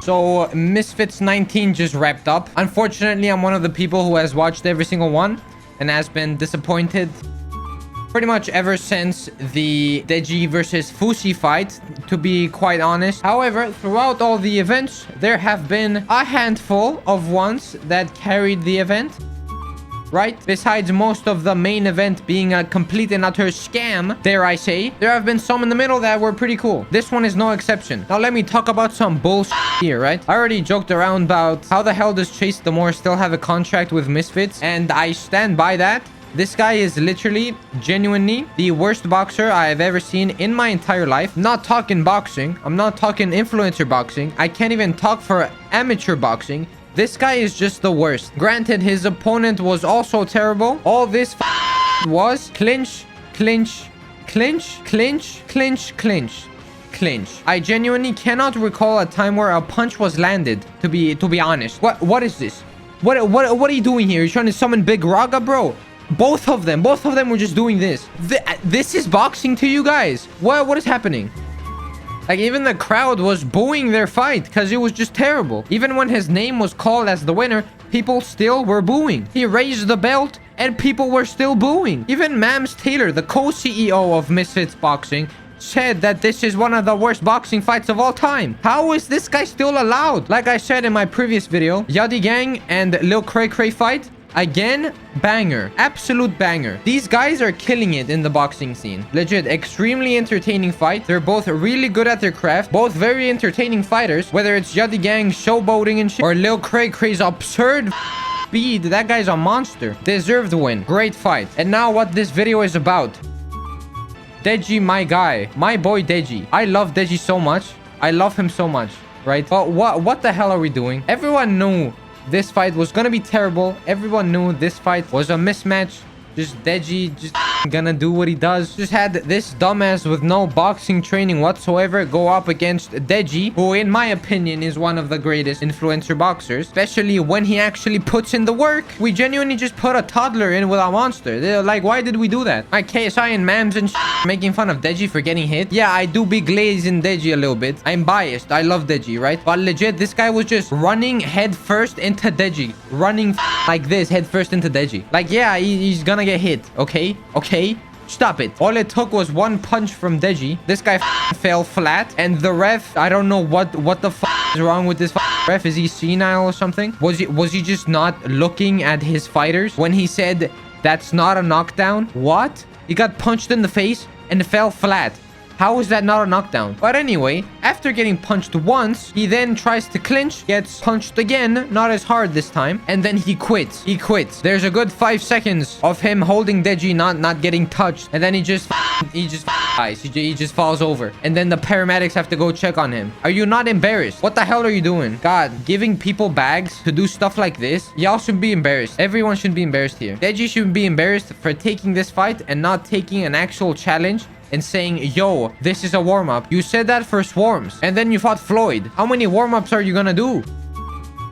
So Misfits 19 just wrapped up. Unfortunately, I'm one of the people who has watched every single one and has been disappointed pretty much ever since the Deji versus Fushi fight, to be quite honest. However, throughout all the events, there have been a handful of ones that carried the event, right? Besides most of the main event being a complete and utter scam, dare I say, there have been some in the middle that were pretty cool. This one is no exception. Now let me talk about some bullshit here, right? I already joked around about how the hell does Chase the Moore still have a contract with Misfits, and I stand by that. This guy is literally, genuinely, the worst boxer I have ever seen in my entire life. Not talking boxing. I'm not talking influencer boxing. I can't even talk for amateur boxing. This guy is just the worst. Granted, his opponent was also terrible. All this was clinch, clinch, clinch, clinch, clinch, clinch, clinch. I genuinely cannot recall a time where a punch was landed, to be honest. What is this? What are you doing here? You're trying to summon Big Raga, bro? Both of them were just doing this. This is boxing to you guys. What is happening? Like, even the crowd was booing their fight because it was just terrible. Even when his name was called as the winner, people still were booing. He raised the belt and people were still booing. Even Mams Taylor, the co-CEO of Misfits Boxing, said that this is one of the worst boxing fights of all time. How is this guy still allowed? Like I said in my previous video, Yadi Gang and Lil Cray Cray fight, again, banger. Absolute banger. These guys are killing it in the boxing scene. Legit, extremely entertaining fight. They're both really good at their craft. Both very entertaining fighters. Whether it's Yadi Gang showboating and shit, or Lil Cray Cray's absurd speed. That guy's a monster. Deserved win. Great fight. And now what this video is about. Deji, my guy. My boy Deji. I love Deji so much. I love him so much. Right? But what the hell are we doing? Everyone knew this fight was gonna be terrible. Everyone knew this fight was a mismatch. Just Deji just gonna do what he does. Just had this dumbass with no boxing training whatsoever go up against Deji, who in my opinion is one of the greatest influencer boxers, especially when he actually puts in the work. We genuinely just put a toddler in with a monster. They're like, why did we do that? My KSI and Mams and making fun of Deji for getting hit. Yeah, I do be glazing Deji a little bit. I'm biased. I love Deji, right? But legit, this guy was just running head first into Deji. Running like this, head first into Deji. Like, yeah, he's gonna get hit. Okay? Okay? Stop it. All it took was one punch from Deji. This guy fell flat. And the ref, I don't know what the is wrong with this ref. Is he senile or something? Was he just not looking at his fighters when he said that's not a knockdown? What? He got punched in the face and fell flat. How is that not a knockdown? But anyway, after getting punched once, he then tries to clinch, gets punched again, not as hard this time, and then he quits. He quits. There's a good 5 seconds of him holding Deji, not getting touched, and then he just dies. He just falls over, and then the paramedics have to go check on him. Are you not embarrassed? What the hell are you doing? God, giving people bags to do stuff like this? Y'all should be embarrassed. Everyone should be embarrassed here. Deji should be embarrassed for taking this fight and not taking an actual challenge and saying, yo, this is a warm-up. You said that for Swarms, and then you fought Floyd. How many warm-ups are you gonna do?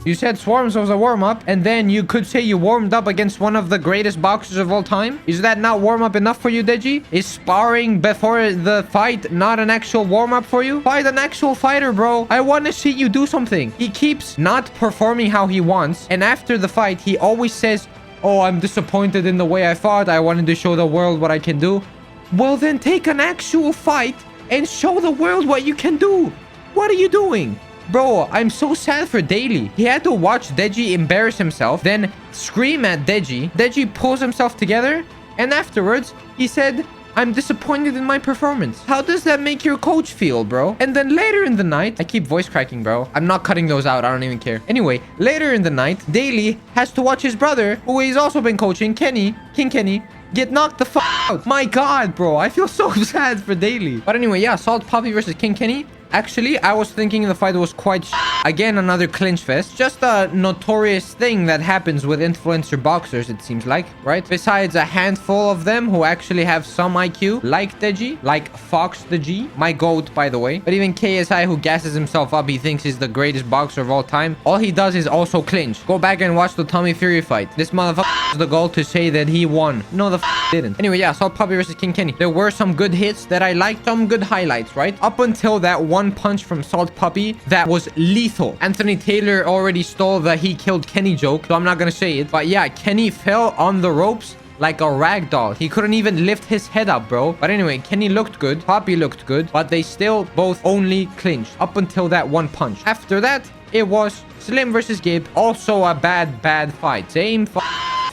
You said Swarms was a warm-up, and then you could say you warmed up against one of the greatest boxers of all time? Is that not warm-up enough for you, Deji? Is sparring before the fight not an actual warm-up for you? Fight an actual fighter, bro. I want to see you do something. He keeps not performing how he wants, and after the fight, he always says, oh, I'm disappointed in the way I fought. I wanted to show the world what I can do. Well, then take an actual fight and show the world what you can do. What are you doing? Bro, I'm so sad for Daily. He had to watch Deji embarrass himself, then scream at Deji. Deji pulls himself together, and afterwards, he said, I'm disappointed in my performance. How does that make your coach feel, bro? And then later in the night, I keep voice cracking, bro. I'm not cutting those out. I don't even care. Anyway, later in the night, Daily has to watch his brother, who he's also been coaching, King Kenny, get knocked the out. My God, bro. I feel so sad for Daily. But anyway, yeah, Salt Poppy versus King Kenny. Actually, I was thinking the fight was quite again, another clinch fest. Just a notorious thing that happens with influencer boxers, it seems like, right? Besides a handful of them who actually have some IQ, like Deji, like Fox the G, my goat, by the way. But even KSI, who gasses himself up, he thinks he's the greatest boxer of all time. All he does is also clinch. Go back and watch the Tommy Fury fight. This motherfucker has the goal to say that he won. No, the didn't. Anyway, yeah, Salt Poppy versus King Kenny. There were some good hits that I liked, some good highlights, right? Up until that one one punch from Salt Puppy that was lethal. Anthony Taylor already stole the he killed Kenny joke, so I'm not gonna say it. But yeah, Kenny fell on the ropes like a rag doll. He couldn't even lift his head up, bro. But anyway, Kenny looked good. Poppy looked good. But they still both only clinched up until that one punch. After that, it was Slim versus Gib. Also a bad fight. Same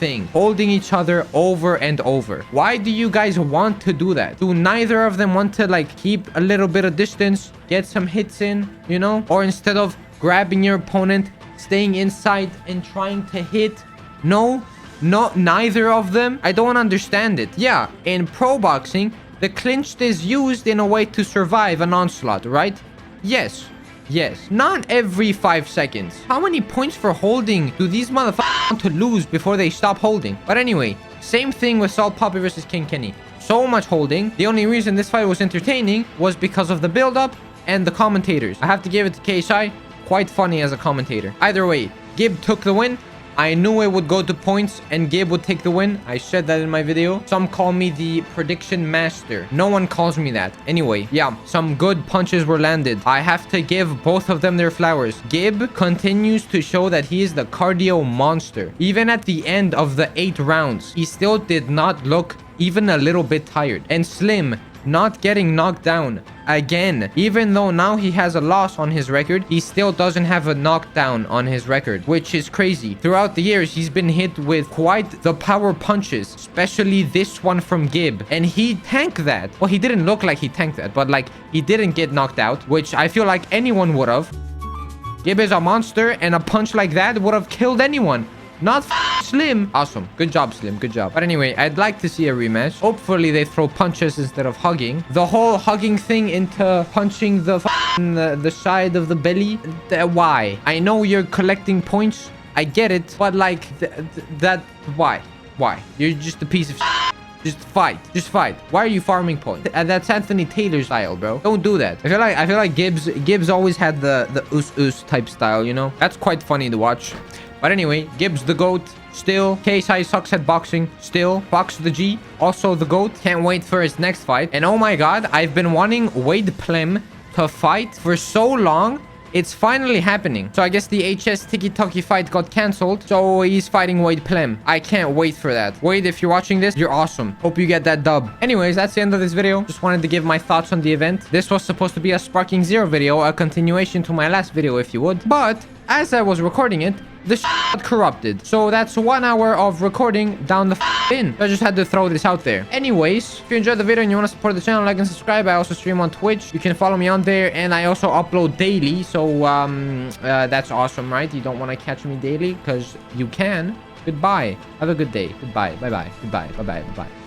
thing. Holding each other over and over. Why do you guys want to do that? Do neither of them want to like keep a little bit of distance, get some hits in, you know? Or instead of grabbing your opponent, staying inside and trying to hit? No, neither of them. I don't understand it. Yeah, in pro boxing, the clinch is used in a way to survive an onslaught, right? Yes. Not every 5 seconds. How many points for holding do these motherfuckers want to lose before they stop holding? But anyway, same thing with Salt Puppy versus King Kenny. So much holding. The only reason this fight was entertaining was because of the build-up and the commentators. I have to give it to KSI. Quite funny as a commentator. Either way, Gib took the win. I knew it would go to points and Gib would take the win. I said that in my video. Some call me the prediction master. No one calls me that. Anyway, yeah, some good punches were landed. I have to give both of them their flowers. Gib continues to show that he is the cardio monster. Even at the end of the 8 rounds, he still did not look even a little bit tired. And Slim not getting knocked down again. Even though now he has a loss on his record, he still doesn't have a knockdown on his record, which is crazy. Throughout the years, he's been hit with quite the power punches, especially this one from Gib, and he tanked that. Well, he didn't look like he tanked that, but like he didn't get knocked out, which I feel like anyone would have. Gib is a monster, and a punch like that would have killed anyone. Not Slim. Awesome. Good job, Slim. Good job. But anyway, I'd like to see a rematch. Hopefully, they throw punches instead of hugging. The whole hugging thing into punching the side of the belly. Why? I know you're collecting points. I get it. But like, that... Why? Why? You're just a piece of Just fight. Just fight. Why are you farming points? That's Anthony Taylor style, bro. Don't do that. I feel like Gibbs always had the us type style, you know? That's quite funny to watch. But anyway, Gibbs the GOAT. Still, KSI sucks at boxing. Still, Fox the G, also the GOAT. Can't wait for his next fight. And oh my god, I've been wanting Wade Plem to fight for so long. It's finally happening. So I guess the HS Tiki Taki fight got cancelled. So he's fighting Wade Plem. I can't wait for that. Wade, if you're watching this, you're awesome. Hope you get that dub. Anyways, that's the end of this video. Just wanted to give my thoughts on the event. This was supposed to be a Sparking Zero video, a continuation to my last video, if you would. But as I was recording it, the got corrupted. So that's 1 hour of recording down the bin. I just had to throw this out there. Anyways, if you enjoyed the video and you want to support the channel, like and subscribe. I also stream on Twitch. You can follow me on there, and I also upload daily. So that's awesome, right? You don't want to catch me daily because you can. Goodbye. Have a good day. Goodbye. Bye-bye. Goodbye. Bye-bye. Bye-bye.